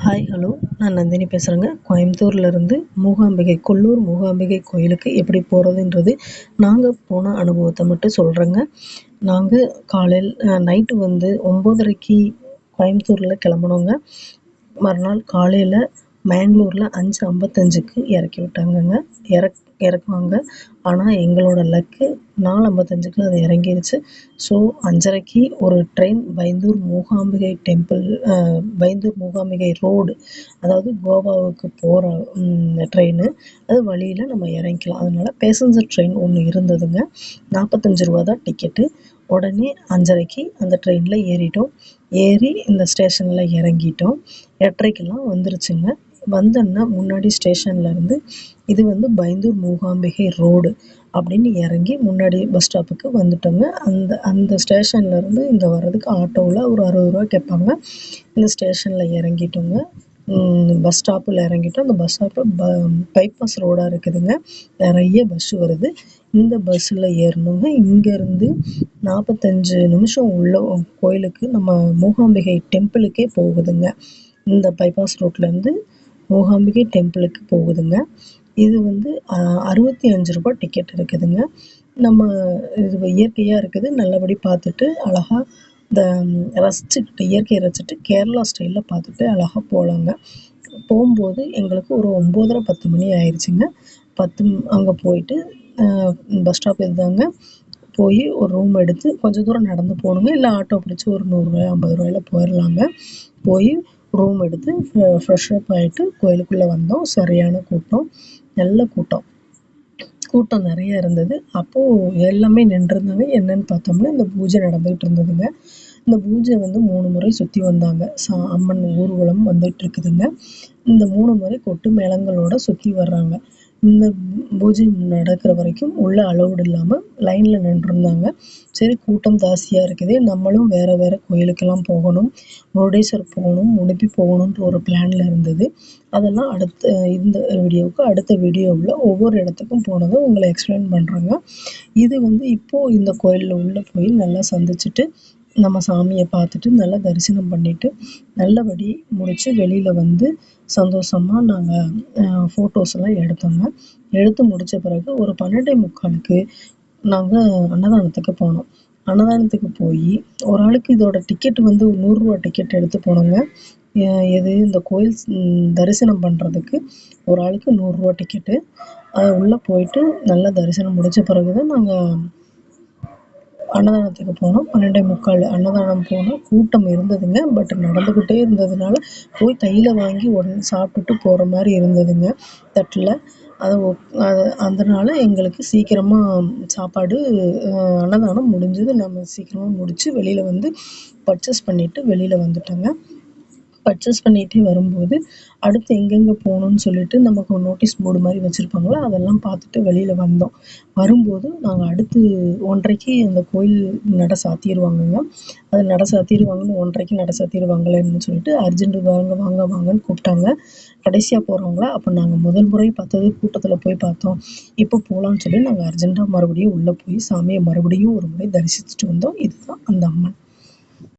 Hi hello, நான் நந்தினி பேசுகிறேங்க. கோயம்புத்தூர்லேருந்து கொல்லூர் மூகாம்பிகை கோயிலுக்கு எப்படி போகிறதுன்றது நாங்கள் போன அனுபவத்தை மட்டும் சொல்கிறேங்க. நாங்கள் காலையில் நைட்டு 9:30க்கு கோயம்புத்தூரில் கிளம்புனோங்க. மறுநாள் காலையில் மேங்களூரில் 5:55க்கு இறக்கி விட்டாங்கங்க. இறக்குவாங்க. ஆனால் எங்களோட லக்கு 4:55க்கு அது இறங்கிருச்சு. ஸோ 5:30க்கு ஒரு ட்ரெயின் பைந்தூர் மூகாம்பிகை ரோடு, அதாவது கோவாவுக்கு போகிற ட்ரெயின். அது வழியில் நம்ம இறங்கிக்கலாம். அதனால் பேசஞ்சர் ட்ரெயின் ஒன்று இருந்ததுங்க. 45 ரூபா தான் டிக்கெட்டு. உடனே 5:30க்கு அந்த ட்ரெயினில் ஏறிட்டோம். ஏறி இந்த ஸ்டேஷனில் இறங்கிட்டோம். 8:30க்கெல்லாம் வந்துருச்சுங்க. வந்தோன்னா முன்னாடி ஸ்டேஷன்லேருந்து இது பைந்தூர் மூகாம்பிகை ரோடு அப்படின்னு இறங்கி முன்னாடி பஸ் ஸ்டாப்புக்கு வந்துட்டோங்க. அந்த ஸ்டேஷன்லேருந்து இங்கே வர்றதுக்கு ஆட்டோவில் ஒரு 60 ரூபா கேட்பாங்க. இந்த ஸ்டேஷனில் இறங்கிட்டோங்க. பஸ் ஸ்டாப்பில் இறங்கிட்டோம். அந்த பஸ் ஸ்டாப்பில் பைபாஸ் ரோடாக இருக்குதுங்க. நிறைய பஸ்ஸு வருது. இந்த பஸ்ஸில் ஏறணுங்க. இங்கேருந்து 45 நிமிஷம் உள்ள கோயிலுக்கு, நம்ம மூகாம்பிகை டெம்பிளுக்கே போகுதுங்க. இந்த பைபாஸ் ரோட்லேருந்து மூகாம்பிகை டெம்பிளுக்கு போகுதுங்க. இது 65 ரூபா டிக்கெட் இருக்குதுங்க. நம்ம இது இயற்கையாக இருக்குது, நல்லபடி பார்த்துட்டு அழகாக இந்த ரசிச்சுக்கிட்டு, இயற்கையை ரசிச்சுட்டு கேரளா ஸ்டைலில் பார்த்துட்டு அழகாக போகலாங்க. போகும்போது எங்களுக்கு ஒரு 9:30 10 மணி ஆயிடுச்சுங்க. அங்கே போயிட்டு பஸ் ஸ்டாப் இதுதாங்க. போய் ஒரு ரூம் எடுத்து கொஞ்சம் தூரம் நடந்து போகணுங்க. இல்லை ஆட்டோ பிடிச்சி ஒரு 100 ரூபாய் 50 ரூபாயில போயிடலாங்க. போய் ரூம் எடுத்து ஃப்ரெஷ்அப் ஆகிட்டு கோயிலுக்குள்ளே வந்தோம். சரியான கூட்டம், நல்ல கூட்டம் நிறைய இருந்தது. அப்போது எல்லாமே நின்றுருந்தாங்க. என்னன்னு பார்த்தோம்னா இந்த பூஜை நடந்துகிட்டு இருந்ததுங்க. இந்த பூஜை 3 முறை சுற்றி வந்தாங்க. அம்மன் ஊர்வலம் வந்துட்டுருக்குதுங்க. இந்த 3 முறை கொட்டு மேளங்களோட சுற்றி வர்றாங்க. இந்த பூஜை நடக்கிற வரைக்கும் உள்ள அலௌடு இல்லாமல் லைனில் நின்றுருந்தாங்க. சரி, கூட்டம் ஜாஸ்தியாக இருக்குது, நம்மளும் வேறு கோயிலுக்கெல்லாம் போகணும், முருடேஸ்வர் போகணும், உடுப்பி போகணுன்ற ஒரு பிளானில் இருந்தது. அதெல்லாம் அடுத்த வீடியோவில் ஒவ்வொரு இடத்துக்கும் போனதும் உங்களை எக்ஸ்பிளைன் பண்ணுறேங்க. இது இப்போது இந்த கோயிலில் உள்ள போய் நல்லா சந்திச்சுட்டு நம்ம சாமியை பார்த்துட்டு நல்லா தரிசனம் பண்ணிவிட்டு நல்லபடி முடித்து வெளியில் சந்தோஷமாக நாங்கள் ஃபோட்டோஸ்லாம் எடுத்தோங்க. எடுத்து முடித்த பிறகு ஒரு 12:45க்கு நாங்கள் அன்னதானத்துக்கு போனோம். அன்னதானத்துக்கு போய் ஒரு ஆளுக்கு இதோட டிக்கெட் 100 ரூபா டிக்கெட் எடுத்து போனோங்க. இந்த கோயில் தரிசனம் பண்ணுறதுக்கு ஒரு ஆளுக்கு 100 ரூபா டிக்கெட்டு. உள்ளே போயிட்டு நல்லா தரிசனம் முடித்த பிறகு தான் நாங்கள் அன்னதானத்துக்கு போனோம். 12:45 அன்னதானம் போனோம். கூட்டம் இருந்ததுங்க. பட் நடந்துக்கிட்டே இருந்ததுனால போய் கையில் வாங்கி உடனே சாப்பிட்டுட்டு போகிற மாதிரி இருந்ததுங்க தட்டில். அதனால் எங்களுக்கு சீக்கிரமாக சாப்பாடு அன்னதானம் முடிஞ்சது. நம்ம சீக்கிரமாக முடித்து வெளியில் பர்ச்சேஸ் பண்ணிவிட்டு வெளியில் வந்துட்டோங்க. பர்ச்சேஸ் பண்ணிகிட்டே வரும்போது அடுத்து எங்கெங்கே போகணுன்னு சொல்லிட்டு நமக்கு ஒரு நோட்டீஸ் போர்டு மாதிரி வச்சுருப்பாங்களா, அதெல்லாம் பார்த்துட்டு வெளியில் வந்தோம். வரும்போது நாங்கள் அடுத்து 1:30க்கு அந்த கோயில் நடை சாத்திடுவாங்கங்க. அது நடை சாத்திடுவாங்கன்னு 1:30க்கு நடை சாத்திடுவாங்களேன்னு சொல்லிட்டு அர்ஜென்ட் வாங்கன்னு கூப்பிட்டாங்க. கடைசியாக போகிறவங்களா. அப்போ நாங்கள் முதல் முறை பார்த்தது கூட்டத்தில் போய் பார்த்தோம். இப்போ போகலான்னு சொல்லி நாங்கள் அர்ஜென்ட்டாக மறுபடியும் உள்ளே போய் சாமியை மறுபடியும் ஒரு முறை தரிசிச்சுட்டு வந்தோம். இதுதான் அந்த அம்மன்.